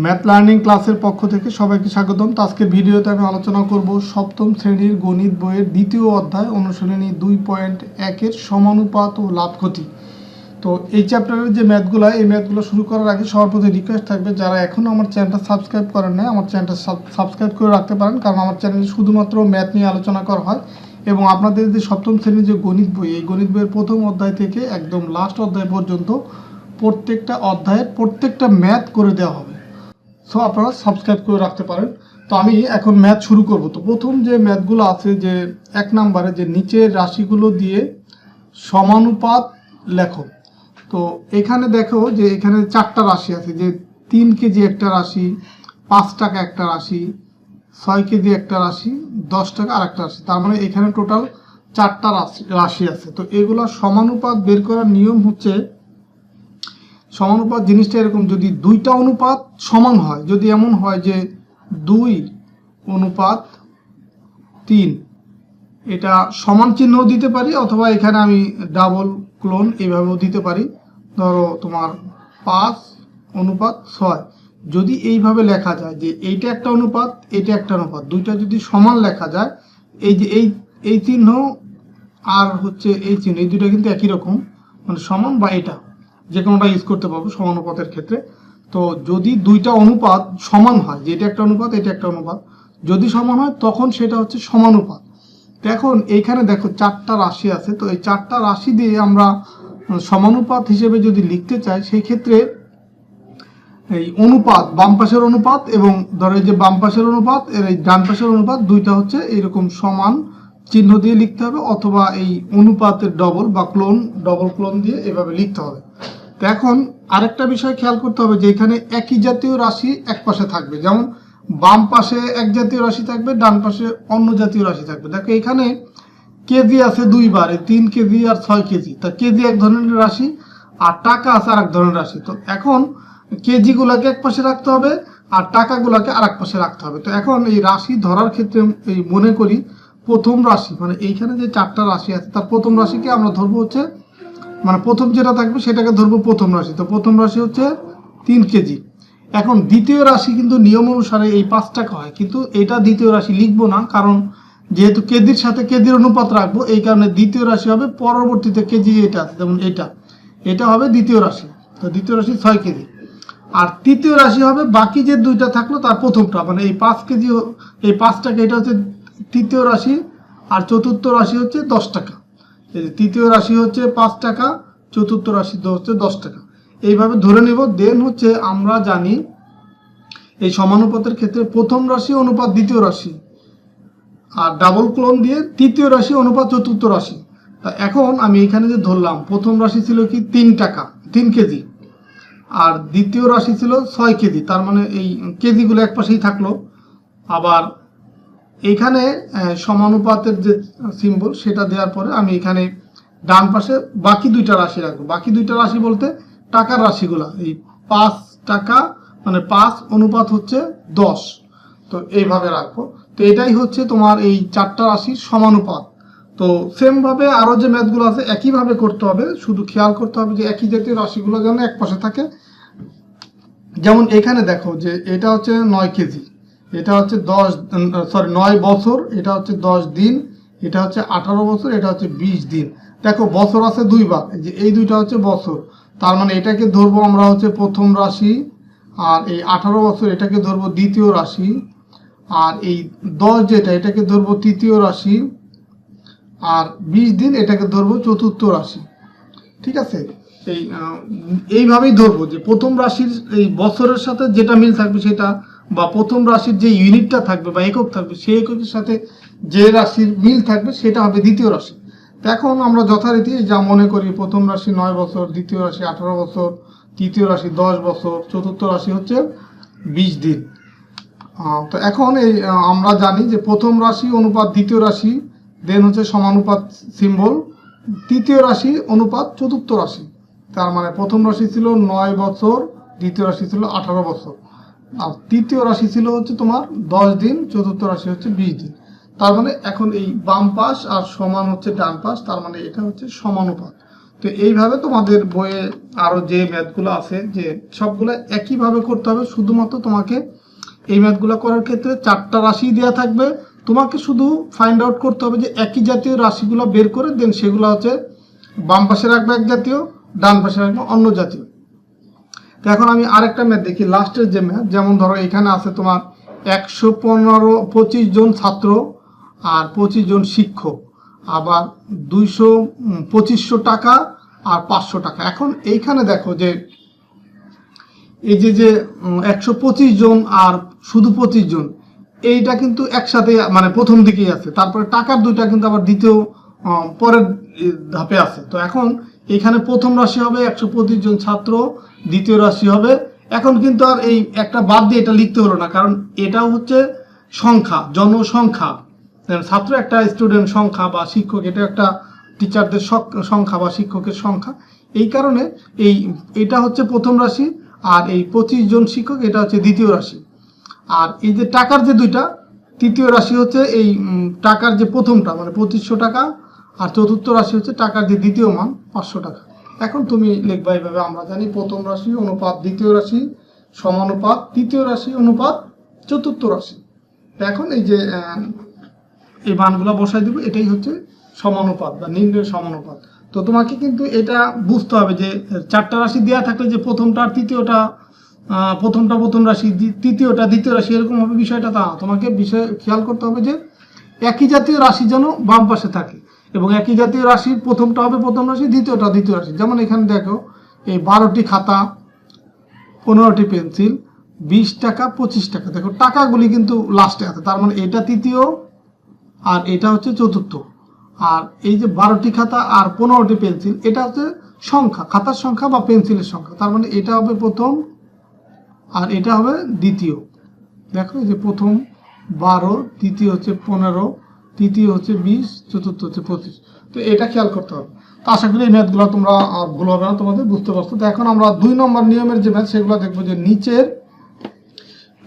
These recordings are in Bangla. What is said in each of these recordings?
ম্যাথ লার্নিং ক্লাসের পক্ষ থেকে সবাইকে স্বাগতম। তো আজকের ভিডিওতে আমি আলোচনা করব সপ্তম শ্রেণীর গণিত বইয়ের দ্বিতীয় অধ্যায় অনুশীলনী 2.1-এর সমানুপাত ও লাভ ক্ষতি। তো এই চ্যাপ্টারের যে ম্যাথগুলো, এই ম্যাথগুলো শুরু করার আগে সবার প্রতি রিকোয়েস্ট থাকবে, যারা এখনও আমার চ্যানেলটা সাবস্ক্রাইব করেন না, আমার চ্যানেলটা সাবস্ক্রাইব করে রাখতে পারেন, কারণ আমার চ্যানেলে শুধুমাত্র ম্যাথ নিয়ে আলোচনা করা হয়। এবং আপনাদের যে সপ্তম শ্রেণীর যে গণিত বই, এই গণিত বইয়ের প্রথম অধ্যায় থেকে একদম লাস্ট অধ্যায় পর্যন্ত প্রত্যেকটা অধ্যায়ের প্রত্যেকটা ম্যাথ করে দেওয়া হবে। সো আপনারা সাবস্ক্রাইব করে রাখতে পারেন। তো আমি এখন ম্যাথ শুরু করব। তো প্রথম যে ম্যাথগুলো আছে, যে 1 নম্বরে যে নিচের রাশিগুলো দিয়ে সমানুপাত লেখো। তো এখানে দেখো যে এখানে 4টা রাশি আছে, যে 3 কেজি একটা রাশি, 5 টাকা একটা রাশি, 6 কেজি একটা রাশি, 10 টাকা আর একটা রাশি। তার মানে এখানে টোটাল 4টা রাশি আছে। তো এগুলো সমানুপাত বের করার নিয়ম হচ্ছে, সমানুপাত জিনিসটা এরকম, যদি দুইটা অনুপাত সমান হয়, যদি এমন হয় যে 2:3, এটা সমান চিহ্ন দিতে পারি, অথবা এখানে আমি ডাবল ক্লোন এইভাবেও দিতে পারি। ধরো তোমার 5:6, যদি এইভাবে লেখা যায় যে এইটা একটা অনুপাত, এটা একটা অনুপাত, দুইটা যদি সমান লেখা যায়, এই যে এই চিহ্ন আর হচ্ছে এই চিহ্ন, এই দুইটা কিন্তু একই রকম, মানে সমান, বা এটা যে কোনোটা ইউজ করতে পারবো সমানুপাতের ক্ষেত্রে। তো যদি দুইটা অনুপাত সমান হয়, যে এটা একটা অনুপাত, এটা একটা অনুপাত, যদি সমান হয় তখন সেটা হচ্ছে সমানুপাত। তো এখন এইখানে দেখো 4টা রাশি আছে। তো এই 4টা রাশি দিয়ে আমরা সমানুপাত হিসেবে যদি লিখতে চাই, সেই ক্ষেত্রে এই অনুপাত, বাম পাশের অনুপাত এবং ধরো এই যে বাম পাশের অনুপাত এর এই ডান পাশের অনুপাত, দুইটা হচ্ছে এইরকম সমান চিহ্ন দিয়ে লিখতে হবে, অথবা এই অনুপাতের ডবল বা ক্লোন, ডবল ক্লোন দিয়ে এভাবে লিখতে হবে। তো এখন আরেকটা বিষয় খেয়াল করতে হবে, যে এখানে একই জাতীয় রাশি এক পাশে থাকবে, যেমন বাম পাশে এক জাতীয় রাশি থাকবে, ডান পাশে অন্য জাতীয় রাশি থাকবে। দেখো এখানে কেজি আছে দুইবার, 3 কেজি আর 6 কেজি। তা কেজি এক ধরনের রাশি, আর টাকা আছে আর এক ধরনের রাশি। তো এখন কেজিগুলোকে এক পাশে রাখতে হবে, আর টাকাগুলোকে আর এক পাশে রাখতে হবে। তো এখন এই রাশি ধরার ক্ষেত্রে এই মনে করি প্রথম রাশি, মানে এইখানে যে 4টা রাশি আছে, তার প্রথম রাশিকে আমরা ধরবো হচ্ছে, মানে প্রথম যেটা থাকবে সেটাকে ধরবো প্রথম রাশি। তো প্রথম রাশি হচ্ছে 3 কেজি। এখন দ্বিতীয় রাশি কিন্তু নিয়ম অনুসারে এই 5 টাকা হয়, কিন্তু এটা দ্বিতীয় রাশি লিখবো না, কারণ যেহেতু কেজির সাথে কেজির অনুপাত রাখবো, এই কারণে দ্বিতীয় রাশি হবে পরবর্তীতে কেজি এটা আছে, যেমন এটা হবে দ্বিতীয় রাশি। তো দ্বিতীয় রাশি 6 কেজি। আর তৃতীয় রাশি হবে বাকি যে দুইটা থাকলো তার প্রথমটা, মানে এই 5 কেজি, এই 5 টাকা, এটা হচ্ছে তৃতীয় রাশি। আর চতুর্থ রাশি হচ্ছে 10 টাকা। তৃতীয় রাশি হচ্ছে 5 টাকা, চতুর্থ রাশি হচ্ছে 10 টাকা। এইভাবে ধরে নেব। দেন হচ্ছে আমরা জানি এই সমানুপাতের ক্ষেত্রে প্রথম রাশি অনুপাত দ্বিতীয় রাশি, আর ডাবল ক্লোন দিয়ে তৃতীয় রাশি অনুপাত চতুর্থ রাশি। তা এখন আমি এখানে যে ধরলাম, প্রথম রাশি ছিল কি 3 টাকা, 3 কেজি, আর দ্বিতীয় রাশি ছিল 6 কেজি। তার মানে এই কেজিগুলো এক পাশেই থাকলো। আবার এখানে সমানুপাতের যে সিম্বল, সেটা দেওয়ার পরে আমি এখানে ডান পাশে বাকি দুইটা রাশি রাখবো। বাকি দুইটা রাশি বলতে টাকার রাশিগুলা, এই 5 টাকা মানে 5:10। তো এইভাবে রাখবো। তো এটাই হচ্ছে তোমার এই 4টা রাশির সমানুপাত। তো সেম ভাবে আরো যে ম্যাথগুলো আছে একইভাবে করতে হবে, শুধু খেয়াল করতে হবে যে একই জাতীয় রাশিগুলো যেন এক পাশে থাকে। যেমন এখানে দেখো যে এটা হচ্ছে 9 কেজি, এটা হচ্ছে 9 বছর, এটা হচ্ছে 10 দিন, এটা হচ্ছে 18 বছর, এটা হচ্ছে 20 দিন। দেখো বছর আছে দুইবার, যে এই দুইটা হচ্ছে বছর, তার মানে এটাকে ধরবো আমরা হচ্ছে প্রথম রাশি, আর এই 18 বছর এটাকে ধরবো দ্বিতীয় রাশি, আর এই 10 যেটা, এটাকে ধরবো তৃতীয় রাশি, আর 20 দিন এটাকে ধরবো চতুর্থ রাশি। ঠিক আছে, এইভাবেই ধরবো যে প্রথম রাশির এই বছরের সাথে যেটা মিল থাকবে সেটা, বা প্রথম রাশির যে ইউনিটটা থাকবে বা একক থাকবে, সেই এককের সাথে যে রাশির মিল থাকবে সেটা হবে দ্বিতীয় রাশি। তো এখন আমরা যথারীতি যা মনে করি, প্রথম রাশি 9 বছর, দ্বিতীয় রাশি 18 বছর, তৃতীয় রাশি 10 বছর, চতুর্থ রাশি হচ্ছে 20 দিন। তো এখন এই আমরা জানি যে প্রথম রাশি অনুপাত দ্বিতীয় রাশি, দেন হচ্ছে সমানুপাত সিম্বল, তৃতীয় রাশি অনুপাত চতুর্থ রাশি। তার মানে প্রথম রাশি ছিল 9 বছর, দ্বিতীয় রাশি ছিল 18 বছর, আর তৃতীয় রাশি ছিল হচ্ছে তোমার 10 দিন, চতুর্থ রাশি হচ্ছে 20 দিন। তার মানে এখন এই বাম পাশ আর সমান হচ্ছে ডান পাশ, তার মানে এটা হচ্ছে সমানুপাত। তো তো এইভাবে তোমাদের বইয়ে আরো যে ম্যাথগুলো আছে যে সবগুলো একইভাবে করতে হবে, শুধুমাত্র তোমাকে এই ম্যাথগুলো করার ক্ষেত্রে 4টা রাশি দেওয়া থাকবে, তোমাকে শুধু ফাইন্ড আউট করতে হবে যে একই জাতীয় রাশিগুলো বের করে দেন সেগুলো হচ্ছে বাম পাশে রাখবে এক জাতীয়, ডান পাশে রাখবে অন্য জাতীয়। তো এখন আমি আরেকটা ম্যাথ দেখি, লাস্টের যে ম্যাথ, যেমন ধরো এখানে আছে তোমার 125 জন ছাত্র আর 25 জন শিক্ষক, আবার 2500 টাকা আর 500 টাকা। এখন এইখানে দেখো যে এই যে 125 জন আর শুধু 25 জন, এইটা কিন্তু একসাথে মানে প্রথম দিকেই আছে, তারপরে টাকার দুইটা কিন্তু আবার দ্বিতীয় পরের ধাপে আছে। তো এখন এখানে প্রথম রাশি হবে 125 জন ছাত্র, দ্বিতীয় রাশি হবে, এখন কিন্তু আর এই একটা বাদ দিয়ে এটা লিখতে হলো না, কারণ এটাও হচ্ছে সংখ্যা, জনসংখ্যা, ছাত্র একটা স্টুডেন্ট সংখ্যা বা শিক্ষক এটা একটা টিচারদের সংখ্যা বা শিক্ষকের সংখ্যা, এই কারণে এটা হচ্ছে প্রথম রাশি, আর এই 25 জন শিক্ষক এটা হচ্ছে দ্বিতীয় রাশি। আর এই যে টাকার যে দুইটা, তৃতীয় রাশি হচ্ছে এই টাকার যে প্রথমটা মানে 2500 টাকা, আর চতুর্থ রাশি হচ্ছে টাকার যে দ্বিতীয় মান 500 টাকা। এখন তুমি লিখবা এইভাবে, আমরা জানি প্রথম রাশি অনুপাত দ্বিতীয় রাশি সমানুপাত তৃতীয় রাশি অনুপাত চতুর্থ রাশি। এখন এই যে এই মানগুলো বসাই দিব, এটাই হচ্ছে সমানুপাত বা নির্ণয় সমানুপাত। তো তোমাকে কিন্তু এটা বুঝতে হবে যে 4টা রাশি দেওয়া থাকলে যে প্রথমটা আর তৃতীয়টা, প্রথমটা প্রথম রাশি, তৃতীয়টা দ্বিতীয় রাশি, এরকম হবে বিষয়টা তা। তোমাকে বিষয় খেয়াল করতে হবে যে একই জাতীয় রাশি যেন বাম পাশে থাকে, এবং একই জাতীয় রাশির প্রথমটা হবে প্রথম রাশি, দ্বিতীয়টা দ্বিতীয় রাশি। যেমন এখানে দেখো এই 12টি খাতা, 15টি পেন্সিল, 20 টাকা 25 টাকা, দেখো টাকাগুলি কিন্তু লাস্টে আছে, তার মানে এটা তৃতীয় আর এটা হচ্ছে চতুর্থ। আর এই যে 12টি খাতা আর 15টি পেন্সিল, এটা হচ্ছে সংখ্যা, খাতার সংখ্যা বা পেন্সিলের সংখ্যা, তার মানে এটা হবে প্রথম আর এটা হবে দ্বিতীয়। দেখো এই যে প্রথম 12, দ্বিতীয় হচ্ছে 15, তৃতীয় হচ্ছে 20, চতুর্থ হচ্ছে 25। তো এটা খেয়াল করতে হবে। তো আশা করি এই ম্যাথগুলো তোমরা ভুল হবে না, তোমাদের বুঝতে পারছো। তো এখন আমরা 2 নম্বর নিয়মের যে ম্যাথ সেগুলো দেখবো, যে নিচের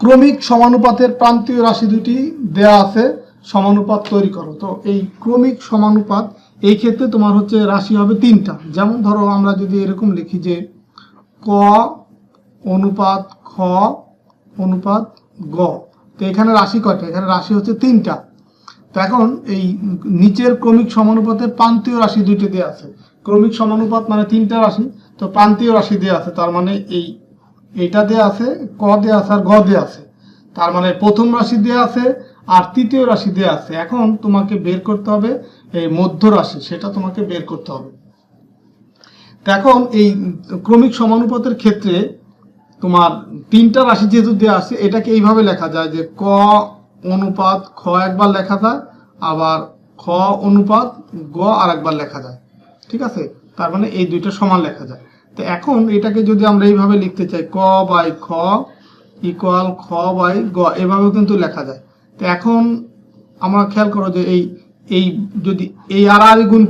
ক্রমিক সমানুপাতের প্রান্তীয় রাশি দুটি দেয়া আছে, সমানুপাত তৈরি করো। তো এই ক্রমিক সমানুপাত এই ক্ষেত্রে তোমার হচ্ছে রাশি হবে 3টা। যেমন ধরো আমরা যদি এরকম লিখি যে ক অনুপাত খ অনুপাত গ, তো এখানে রাশি কয়টা? এখানে রাশি হচ্ছে 3টা। তো এখন এই নিচের ক্রমিক সমানুপাতের প্রান্তীয় রাশি দুইটি দেওয়া আছে। ক্রমিক সমানুপাত মানে 3টা রাশি, তো প্রান্তীয় রাশি দেওয়া আছে, তার মানে এইটা দেওয়া আছে, ক দেওয়া আছে আর গ দেওয়া আছে, তার মানে প্রথম রাশি দেওয়া আছে আর তৃতীয় রাশি দেওয়া আছে। এখন তোমাকে বের করতে হবে এই মধ্য রাশি, সেটা তোমাকে বের করতে হবে। তো এখন এই ক্রমিক সমানুপাতের ক্ষেত্রে তোমার 3টা রাশি যেহেতু দেওয়া আছে, এটাকে এইভাবে লেখা যায় যে ক অনুপাত খ একবার লেখা যায়, আবার খ অনুপাত গ আর একবার লেখা যায়, ঠিক আছে? তার মানে এই দুইটা সমান লেখা যায়। তো এখন এটাকে যদি আমরা এইভাবে লিখতে চাই ক বাই খ ইকুয়াল খ বাই গ, এভাবেও কিন্তু লেখা যায়। তো এখন আমরা খেয়াল করো যে এই যদি এই আড়াআড়ি গুণ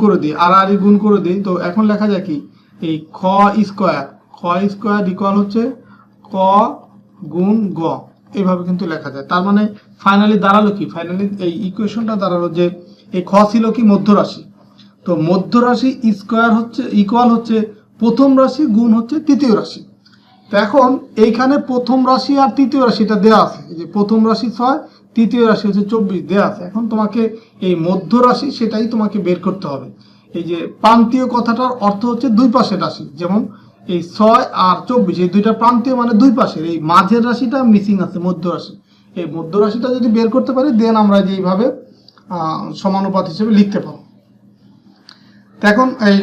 করে দিই, তো এখন লেখা যায় কি এই খ স্কোয়ার ইকুয়াল হচ্ছে ক গুণ গ, এইভাবে কিন্তু লেখা যায়। তার মানে ফাইনালি দাঁড়ালো কি, ফাইনালি এই ইকুয়েশনটা দাঁড়ালো যে এই খ ছিল কি মধ্য রাশি, তো মধ্য রাশি স্কোয়ার হচ্ছে ইকুয়াল হচ্ছে প্রথম রাশি গুণ হচ্ছে তৃতীয় রাশি। তো এখন এইখানে প্রথম রাশি আর তৃতীয় রাশিটা দেওয়া আছে, এই যে প্রথম রাশি 6, তৃতীয় রাশি হচ্ছে 24 দেওয়া আছে। এখন তোমাকে এই মধ্য রাশি সেটাই তোমাকে বের করতে হবে। এই যে প্রান্তীয় কথাটার অর্থ হচ্ছে দুই পাশের রাশি, যেমন এই 6 আর 24 এই দুইটা প্রান্তীয় মানে দুই পাশের, এই মাঝের রাশিটা মিসিং আছে মধ্য রাশি। এই মধ্য রাশিটা যদি বের করতে পারি দেন আমরা যে এইভাবে সমানুপাত হিসেবে লিখতে পারবো। এখন এই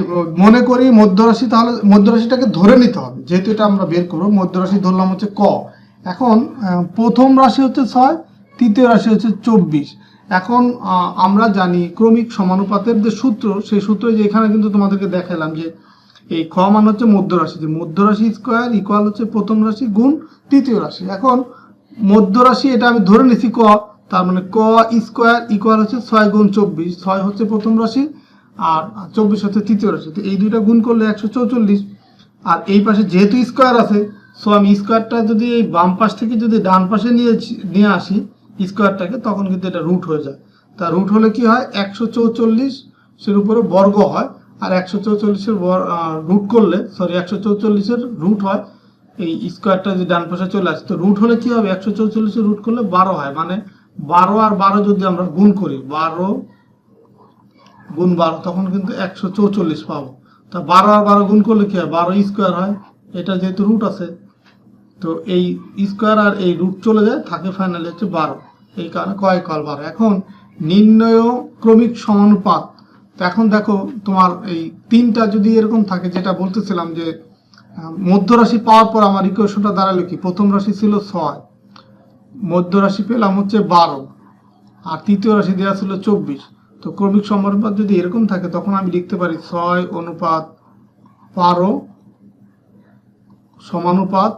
মনে করি মধ্য রাশি, তাহলে মধ্য রাশিটাকে ধরে নিতে হবে, যেহেতু এটা আমরা বের করবো। মধ্য রাশি ধরলাম হচ্ছে ক। এখন প্রথম রাশি হচ্ছে 6, তৃতীয় রাশি হচ্ছে 24। এখন আমরা জানি ক্রমিক সমানুপাতের যে সূত্র, সেই সূত্রে যে এখানে কিন্তু তোমাদেরকে দেখালাম যে এই খ মান হচ্ছে মধ্য রাশি, যে মধ্য রাশি স্কোয়ার ইকুয়াল হচ্ছে প্রথম রাশি গুণ তৃতীয় রাশি। এখন মধ্য রাশি এটা আমি ধরে নিছি ক, তার মানে ক স্কোয়ার ইকুয়াল হচ্ছে 6 গুণ 24, 6 হচ্ছে প্রথম রাশি আর 24 হচ্ছে তৃতীয় রাশি। তো এই দুইটা গুণ করলে 144, আর এই পাশে যেহেতু স্কোয়ার আছে, সো আমি স্কোয়ারটা যদি এই বাম পাশ থেকে যদি ডান পাশে নিয়ে আসি স্কোয়ারটাকে, তখন কিন্তু এটা রুট হয়ে যায়। তা রুট হলে কি হয় 144 এর উপরে বর্গ হয়, আর 144-এর রুট করলে, সরি 144-এর রুট হয় এই স্কোয়ারটা যে ডান পাশে চলে আসে, তো রুট হলে কি হবে, 144-এর রুট করলে 12 হয়, মানে 12 আর 12 যদি আমরা গুণ করি, 12 গুণ 12, তখন কিন্তু 144 পাবো। তা 12 আর 12 গুণ করলে কি হয়, 12 স্কোয়ার হয়, এটা যেহেতু রুট আছে, তো এই স্কোয়ার আর এই রুট চলে যায়, থাকে ফাইনালি হচ্ছে 12, এই কারণে কয় কল 12। এখন নির্ণয় ক্রমিক সমানুপাত। তো এখন দেখো তোমার এই তিনটা যদি এরকম থাকে, যেটা বলতেছিলাম যে মধ্য রাশি পাওয়ার পর আমার ইকুয়েশনটা দাঁড়ালো কি, প্রথম রাশি ছিল 6, মধ্য রাশি পেলাম হচ্ছে 12, আর তৃতীয় রাশি দেওয়া ছিল 24। তো ক্রমিক সমানুপাত যদি এরকম থাকে, তখন আমি লিখতে পারি 6:12 সমানুপাত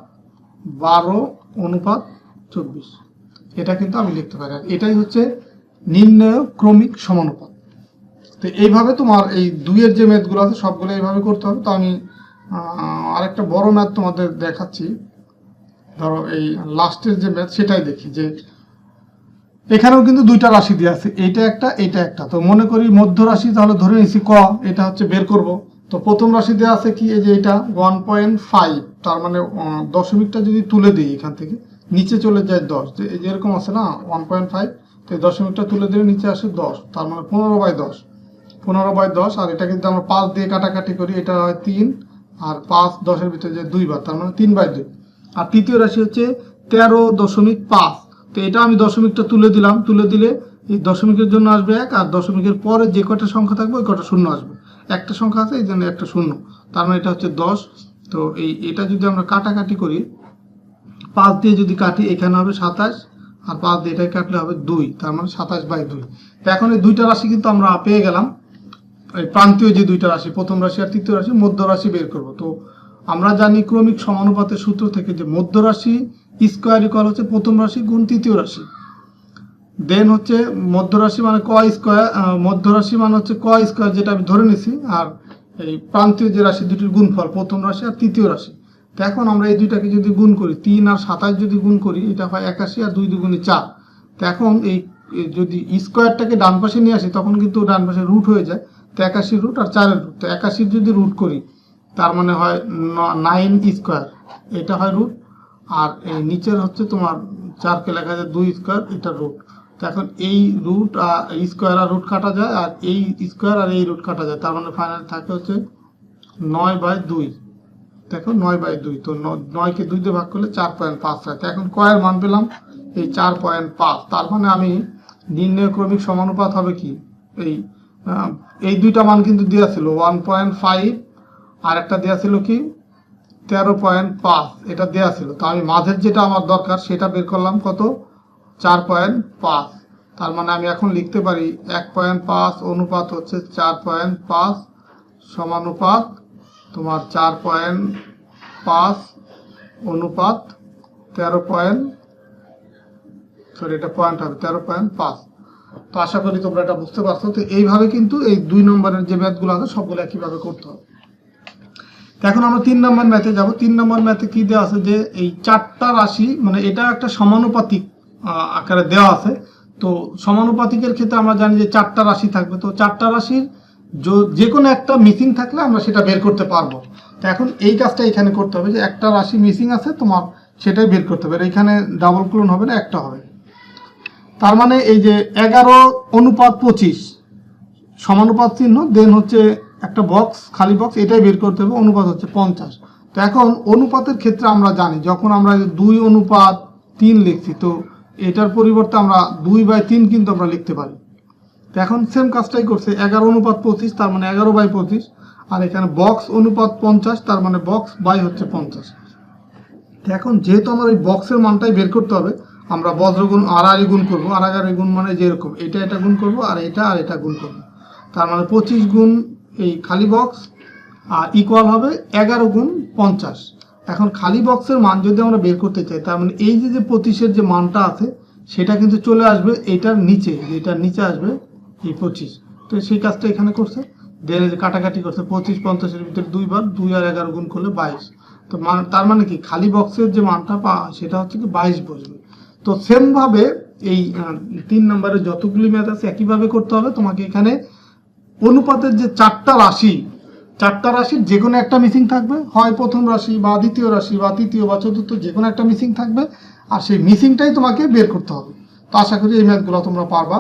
12:24। এটা কিন্তু আমি লিখতে পারি, আর এটাই হচ্ছে নির্ণয় ক্রমিক সমানুপাত। তো এইভাবে তোমার এই 2-এর যে ম্যাথগুলো আছে সবগুলো এইভাবে করতে হবে। তো আমি আরেকটা বড় ম্যাথ তোমাদের দেখাচ্ছি। ধরো এই লাস্টের যে ম্যাথ সেটাই দেখি, যে এখানেও কিন্তু দুইটা রাশি দেওয়া আছে, এইটা একটা এইটা একটা। তো মনে করি মধ্য রাশি, তাহলে ধরে নিচ্ছি ক, এটা হচ্ছে বের করব। তো প্রথম রাশি দেওয়া আছে কি, এই যে এটা 1.5, তার মানে দশমিকটা যদি তুলে দিই এখান থেকে নিচে চলে যায় 10, যে এই যে এরকম আছে না 1.5, তো এই দশমিকটা তুলে দিলে নিচে আসে 10, তার মানে 15/10, 15/10। আর এটা কিন্তু আমরা 5 দিয়ে কাটাকাটি করি, এটা হয় 3, আর 5 10-এর ভিতরে যে 2 বার, তার মানে 3/2। আর তৃতীয় রাশি হচ্ছে 13.5, তো এটা আমি দশমিকটা তুলে দিলাম, তুলে দিলে এই দশমিকের জন্য আসবে 1, আর দশমিকের পরে যে কটা সংখ্যা থাকবে ওই কটা শূন্য আসবে, একটা সংখ্যা আছে এই জন্য একটা শূন্য, তার মানে এটা হচ্ছে 10। তো এটা যদি আমরা কাটাকাটি করি, 5 দিয়ে যদি কাটি এখানে হবে 27, আর 5 দিয়ে এটাই কাটলে হবে 2, তার মানে 27/2। তো এখন এই দুইটা রাশি কিন্তু আমরা পেয়ে গেলাম, এই প্রান্তীয় যে দুইটা রাশি, প্রথম রাশি আর তৃতীয় রাশি, মধ্য রাশি বের করব। তো আমরা জানি ক্রমিক সমানুপাতের সূত্র থেকে যে মধ্য রাশি স্কোয়ার ইকুয়াল হচ্ছে প্রথম রাশি গুণ তৃতীয় রাশি, দেন হচ্ছে মধ্য রাশি মানে ক স্কোয়ার, মধ্য রাশি মানে হচ্ছে ক স্কোয়ার, যেটা আমি ধরে নিছি, আর এই প্রান্তীয় যে রাশি দুটির গুণফল প্রথম রাশি আর তৃতীয় রাশি। তো এখন আমরা এই দুইটাকে যদি গুণ করি, 3 আর 27 যদি গুণ করি, এটা হয় 81, আর 2 2 4। তো এখন এই যদি স্কোয়ারটাকে ডান পাশে নিয়ে আসি, তখন কিন্তু ডান পাশে রুট হয়ে যায়, তো 81 রুট আর 4-এর রুট, তো 81 যদি রুট করি তার মানে হয় 9 স্কোয়ার, এটা হয় রুট, আর এই নিচের হচ্ছে তোমার 4কে লেখা যায় 2 স্কোয়ার, এটা রুট। তো এখন এই রুট আর স্কোয়ার আর রুট কাটা যায়, আর এই স্কোয়ার আর এই রুট কাটা যায়, তার মানে ফাইনাল থাকে হচ্ছে 9/2। দেখো 9/2, তো 9কে 2 দিয়ে ভাগ করলে 4.5 হয়। তো এখন কয়ের মান পেলাম এই 4.5, তার মানে আমি নির্ণয় ক্রমিক সমানুপাত হবে কি, এই দুইটা মান কিন্তু দেওয়া ছিল 1.5, আর একটা দেওয়া ছিল কি 13.5, এটা দেওয়া ছিল। তো আমি মাঝের যেটা আমার দরকার সেটা বের করলাম, কত, 4.5। তার মানে আমি এখন লিখতে পারি 1.5 অনুপাত হচ্ছে 4.5 সমানুপাত তোমার 4.5 অনুপাত 13. সরি এটা পয়েন্ট হবে 13.5। তো আশা করি তোমরা এটা বুঝতে পারছো। তো এইভাবে কিন্তু এই 2 নম্বরের যে ম্যাথগুলো আছে সবগুলো একইভাবে করতে হবে। এখন আমরা 3 নম্বর ম্যাথে যাব। 3 নম্বর ম্যাথে কি দেওয়া আছে, যে এই 4টা রাশি, মানে এটা একটা সমানুপাতিক আকারে দেওয়া আছে। তো সমানুপাতিকের ক্ষেত্রে আমরা জানি যে 4টা রাশি থাকবে, তো 4টা রাশির যে কোনো একটা মিসিং থাকলে আমরা সেটা বের করতে পারবো। তো এখন এই কাজটা এখানে করতে হবে, যে একটা রাশি মিসিং আছে তোমার, সেটাই বের করতে হবে। এখানে ডাবল ক্লোন হবে না, একটা হবে। তার মানে এই যে 11:25 সমানুপাত চিহ্ন, দেন হচ্ছে একটা বক্স, খালি বক্স, এটাই বের করতে হবে। অনুপাত হচ্ছে 50। তো এখন অনুপাতের ক্ষেত্রে আমরা জানি, যখন আমরা 2:3 লিখছি, তো এটার পরিবর্তে আমরা 2/3 কিন্তু আমরা লিখতে পারি। তো এখন সেম কাজটাই করছে, 11:25, তার মানে 11/25, আর এখানে বক্স অনুপাত 50, তার মানে বক্স বাই হচ্ছে 50। তো এখন যেহেতু আমার এই বক্সের মানটাই বের করতে হবে, আমরা বজ্রগুণ আড়াআড়ি গুণ করবো। আড়াআড়ি গুণ মানে যেরকম এটা গুণ করবো, আর এটা গুণ করবো, তার মানে 25 গুণ এই খালি বক্স আর ইকুয়াল হবে 11×50। এখন খালি বক্সের মান যদি আমরা বের করতে চাই, তার মানে এই যে 25-এর যে মানটা আছে সেটা কিন্তু চলে আসবে এটার নিচে, যেটার নিচে আসবে এই 25। তো সেই কাজটা এখানে করছে, দেন যে কাটাকাটি করছে, 25 50-এর ভিতরে 2 বার, 2 আর 11 গুণ করলে 22। তো তার মানে কি খালি বক্সের যে মানটা সেটা হচ্ছে কি 22 বসবে। তো সেম ভাবে এই 3 নম্বরের যতগুলি ম্যাথ আছে একইভাবে করতে হবে। তোমাকে এখানে অনুপাতের যে চারটা রাশির যে কোনো একটা মিসিং থাকবে, হয় প্রথম রাশি বা দ্বিতীয় রাশি বা তৃতীয় বা চতুর্থ, যে কোনো একটা মিসিং থাকবে, আর সেই মিসিংটাই তোমাকে বের করতে হবে। তো আশা করি এই ম্যাথগুলো তোমরা পারবা,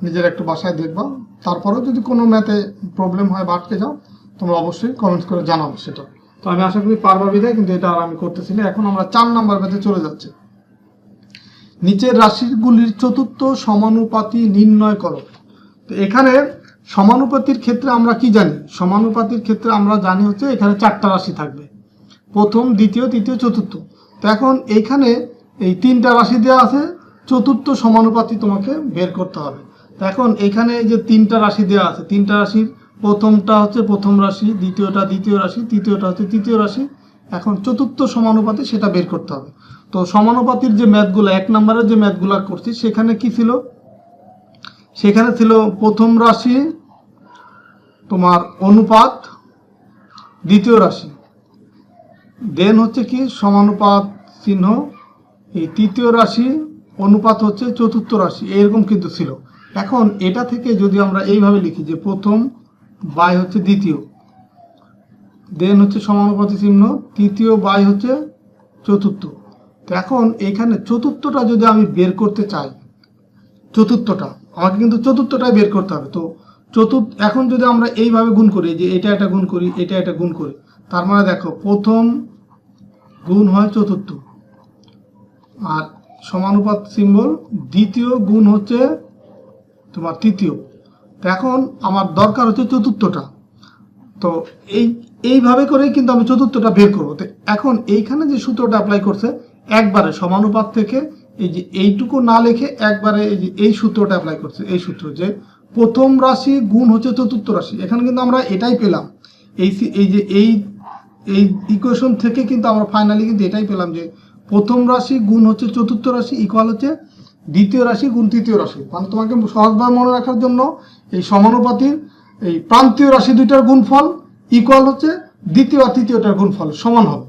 নিজের একটু বাসায় দেখবা। তারপরেও যদি কোনো ম্যাথে প্রবলেম হয় বা আটকে যাও, তোমরা অবশ্যই কমেন্টস করে জানাবো সেটা। তো আমি আশা করি পারবা বিদায়, কিন্তু এটা আর আমি করতেছি না। এখন আমরা 4 নাম্বার ম্যাথে চলে যাচ্ছি। নিচের রাশিগুলির চতুর্থ সমানুপাতি নির্ণয় করো। তো এখানে সমানুপাতির ক্ষেত্রে আমরা কি জানি? সমানুপাতির ক্ষেত্রে আমরা জানি হচ্ছে এখানে 4টা রাশি থাকবে, প্রথম, দ্বিতীয়, তৃতীয়, চতুর্থ। তো এখন এইখানে এই 3টা রাশি দেওয়া আছে, চতুর্থ সমানুপাতি তোমাকে বের করতে হবে। তো এখন এখানে যে 3টা রাশি দেওয়া আছে, 3টা রাশির প্রথমটা হচ্ছে প্রথম রাশি, দ্বিতীয়টা দ্বিতীয় রাশি, তৃতীয়টা হচ্ছে তৃতীয় রাশি। এখন চতুর্থ সমানুপাতি সেটা বের করতে হবে। তো সমানুপাতির যে ম্যাথগুলো, 1 নম্বরের যে ম্যাথগুলো করছি, সেখানে কি ছিল? সেখানে ছিল প্রথম রাশি তোমার অনুপাত দ্বিতীয় রাশি, দেন হচ্ছে কি সমানুপাত চিহ্ন, এই তৃতীয় রাশি অনুপাত হচ্ছে চতুর্থ রাশি, এরকম কিন্তু ছিল। এখন এটা থেকে যদি আমরা এইভাবে লিখি যে প্রথম বাই হচ্ছে দ্বিতীয়, দেন হচ্ছে সমানুপাতি চিহ্ন, তৃতীয় বাই হচ্ছে চতুর্থ। তো এখন এখানে চতুর্থটা যদি আমি বের করতে চাই, চতুর্থটা আমাকে কিন্তু চতুর্থটাই বের করতে হবে। তো এখন যদি আমরা এইভাবে গুণ করি, যে এটা একটা গুণ করি, এটা একটা গুণ করি, তার মানে দেখো প্রথম গুণ হয় চতুর্থ, আর সমানুপাত সিম্বল দ্বিতীয় গুণ হচ্ছে তোমার তৃতীয়। তো এখন আমার দরকার হচ্ছে চতুর্থটা। তো এইভাবে করেই কিন্তু আমি চতুর্থটা বের করবো। তো এখন এইখানে যে সূত্রটা অ্যাপ্লাই করছে, একবারে সমানুপাত থেকে এই যে এইটুকু না লিখে একবারে এই যে এই সূত্রটা অ্যাপ্লাই করছে, এই সূত্র যে প্রথম রাশি গুণ হচ্ছে চতুর্থ রাশি। এখানে কিন্তু আমরা এটাই পেলাম, এই যে এই ইকুয়েশন থেকে কিন্তু আমরা ফাইনালি কিন্তু এটাই পেলাম যে প্রথম রাশি গুণ হচ্ছে চতুর্থ রাশি ইকুয়াল হচ্ছে দ্বিতীয় রাশি গুণ তৃতীয় রাশি। মানে তোমাকে সহজভাবে মনে রাখার জন্য এই সমানুপাতির এই প্রান্তীয় রাশি দুইটার গুণফল ইকুয়াল হচ্ছে দ্বিতীয় আর তৃতীয়টার গুণফল সমান হবে।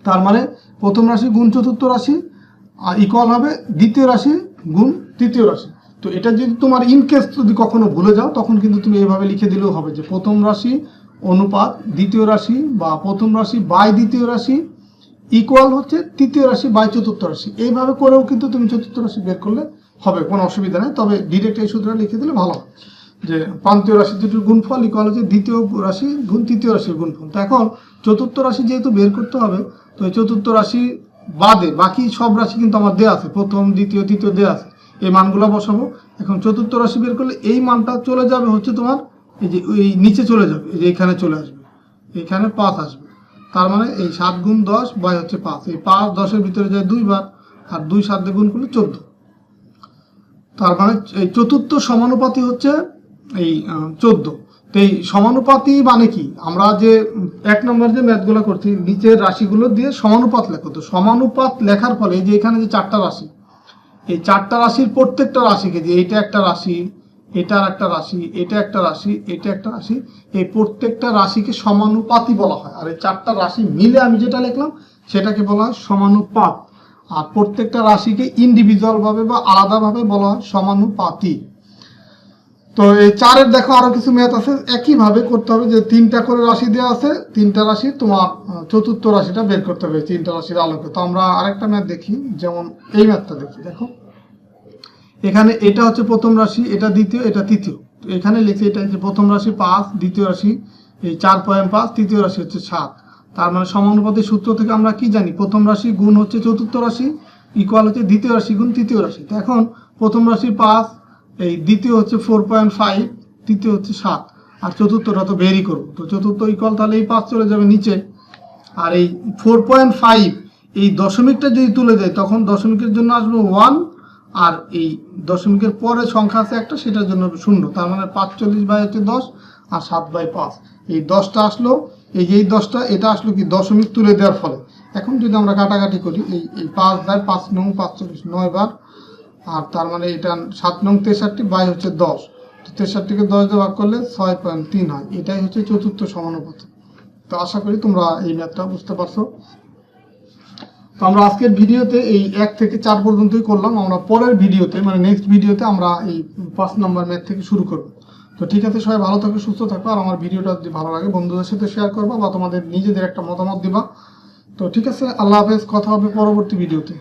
তার মানে প্রথম রাশি গুণ চতুর্থ রাশি আর ইকুয়াল হবে দ্বিতীয় রাশি গুণ তৃতীয় রাশি। তো এটা যদি তোমার ইনকেস যদি কখনো ভুলে যাও, তখন কিন্তু তুমি এইভাবে লিখে দিলেও হবে যে প্রথম রাশি অনুপাত দ্বিতীয় রাশি বা প্রথম রাশি বাই দ্বিতীয় রাশি ইকুয়াল হচ্ছে তৃতীয় রাশি বাই চতুর্থ রাশি। এইভাবে করেও কিন্তু তুমি চতুর্থ রাশি বের করলে হবে, কোনো অসুবিধা নেই। তবে ডিরেক্ট এই সূত্রটা লিখে দিলে ভালো হয় যে প্রান্তীয় রাশি দুটির গুণফল ইকুয়াল হচ্ছে দ্বিতীয় রাশি গুণ তৃতীয় রাশির গুণফল। তো এখন চতুর্থ রাশি যেহেতু বের করতে হবে, তো এই চতুর্থ রাশি বাদে বাকি সব রাশি কিন্তু আমার দেওয়া আছে, প্রথম দ্বিতীয় তৃতীয় দেওয়া আছে, এই মানগুলো বসাবো। এখন চতুর্থ রাশি বের করলে এই মানটা চলে যাবে হচ্ছে তোমার এই যে এই নিচে চলে যাবে, এই যে এখানে চলে আসবে, এখানে 5 আসবে। তার মানে এই 7 গুণ 10 বাই হচ্ছে 5, এই 5 10-এর ভিতরে যায় 2 বার, আর 2 7 দিয়ে গুণ করলে 14। তার মানে এই চতুর্থ সমানুপাতি হচ্ছে এই 14। তো এই সমানুপাতি মানে কি? আমরা যে 1 নম্বর যে ম্যাথগুলো করছি, নিচের রাশিগুলো দিয়ে সমানুপাত লেখো। তো সমানুপাত লেখার ফলে যে এখানে যে 4টা রাশি, এই 4টা রাশির প্রত্যেকটা রাশিকে, যে এইটা একটা রাশি, এটা একটা রাশি, এটা একটা রাশি, এটা একটা রাশি, এই প্রত্যেকটা রাশিকে সমানুপাতি বলা হয়। আর এই 4টা রাশি মিলে আমি যেটা লিখলাম সেটাকে বলা হয় সমানুপাত। আর প্রত্যেকটা রাশিকে ইন্ডিভিজুয়াল ভাবে বা আলাদাভাবে বলা হয় সমানুপাতি। তো এই 4-এর দেখো আরো কিছু ম্যাথ আছে, একইভাবে করতে হবে যে 3টা করে রাশি দেওয়া আছে, 3টা রাশি তোমার চতুর্থ রাশিটা বের করতে হবে 3টা রাশির আলোকে। তো আমরা আরেকটা ম্যাথ দেখি, যেমন এই ম্যাথটা দেখি। দেখো এখানে এটা হচ্ছে প্রথম রাশি, এটা দ্বিতীয়, এটা তৃতীয়। তো এখানে লিখে এটা হচ্ছে প্রথম রাশি 5, দ্বিতীয় রাশি এই 4.5, তৃতীয় রাশি হচ্ছে 7। তার মানে সমানুপাতির সূত্র থেকে আমরা কি জানি? প্রথম রাশি গুণ হচ্ছে চতুর্থ রাশি ইকুয়াল হচ্ছে দ্বিতীয় রাশি গুণ তৃতীয় রাশি। তো এখন প্রথম রাশি 5, এই দ্বিতীয় হচ্ছে 4.5, তৃতীয় হচ্ছে 7, আর চতুর্থটা তো বেরই করবো। তো চতুর্থ ইকুয়াল, তাহলে এই 5 চলে যাবে নিচে, আর এই 4.5 এই দশমিকটা যদি তুলে দেয় তখন দশমিকের জন্য আসবে 1, আর এই দশমিকের পরে সংখ্যা আছে একটা, সেটার জন্য 0। তার মানে 45 বাই হচ্ছে 10 আর 7/5, এই 10টা আসলো, এই যে এই 10টা এটা আসলো কি দশমিক তুলে দেওয়ার ফলে। এখন যদি আমরা কাটাকাটি করি, এই 5 বাই 5 নং 45 9 বার, আর তার মানে এটা 7 নং 63 বাই হচ্ছে 10, তো 63কে 10 দিয়ে ভাগ করলে 6.3 হয়। এটাই হচ্ছে চতুর্থ সমানুপাতি। তো আশা করি তোমরা এই ম্যাথটা বুঝতে পারছো। তো আমরা আজকের ভিডিওতে এই 1 থেকে 4 পর্যন্তই করলাম। আমরা পরের ভিডিওতে মানে নেক্সট ভিডিওতে আমরা এই 5 নম্বর ম্যাথ থেকে শুরু করব। তো ঠিক আছে, সবাই ভালো থাকো, সুস্থ থাকো। আর আমার ভিডিওটা যদি ভালো লাগে বন্ধুদের সাথে শেয়ার করবা বা তোমাদের নিজেদের একটা মতামত দিবা। তো ঠিক আছে, আল্লাহ হাফেজ, কথা হবে পরবর্তী ভিডিওতে।